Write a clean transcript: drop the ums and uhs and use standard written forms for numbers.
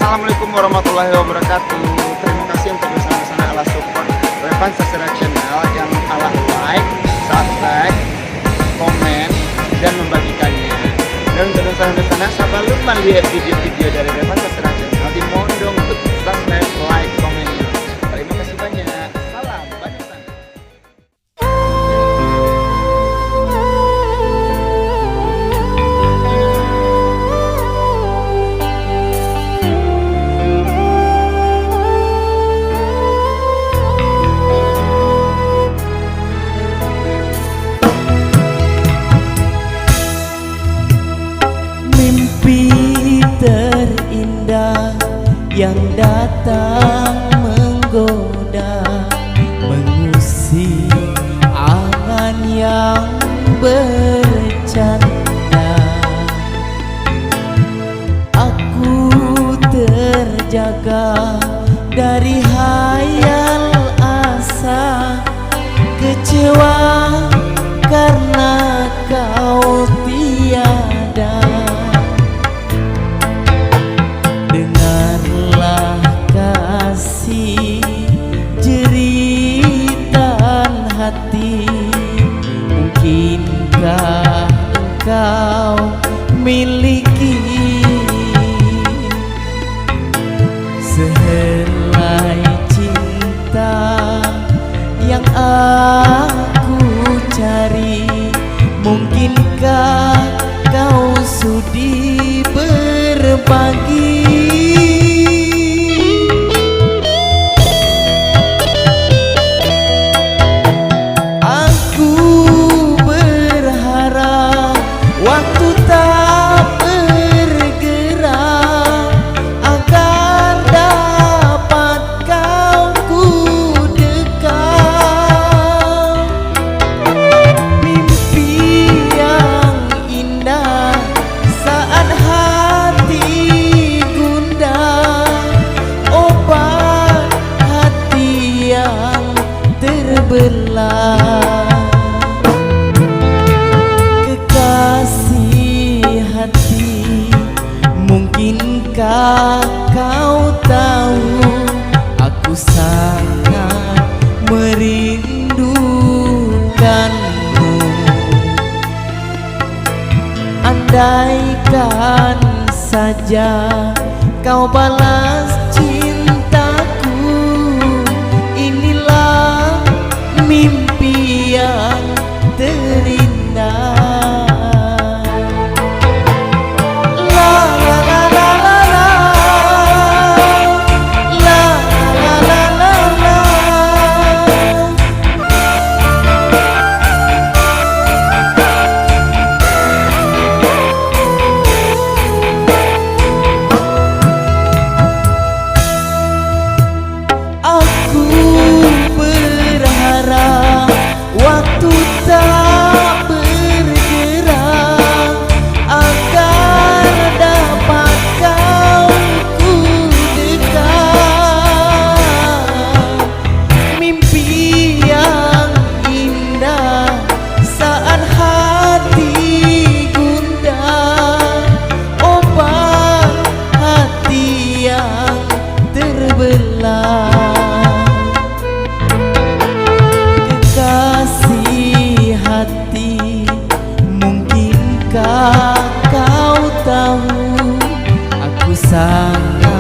Assalamualaikum warahmatullahi wabarakatuh. Terima kasih untuk bersama-sama Allah support Revan Sastra Channel yang Allah like, subscribe, komen, dan membagikannya. Dan untuk sana sampai lupa lihat video-video dari Revan Sastra Channel di mondong untuk subscribe, like, komennya. Terima kasih banyak. Salam banyak sana. Terindah yang datang menggoda, mengusik angan yang bercanda. Aku terjaga dari hayal asa, kecewa karena kau tiada. Dengarlah kasih jeritan hati, mungkinkah engkau miliki sehelai cinta yang aku cari? Mungkinkah kau sudi berbagi? Waktu tak bergerak agar dapat kau ku dekat. Mimpi yang indah saat hati gundah, obat hati yang terbelah. Mungkinkah kau tahu aku sangat merindukanmu? Andaikan saja kau balas cintaku, inilah mimpi yang terindah. Waktu tak bergerak agar dapat kau ku dekat. Mimpi yang indah saat hati gundah, obat hati yang terbelah. Hati, mungkinkah kau tahu aku sangat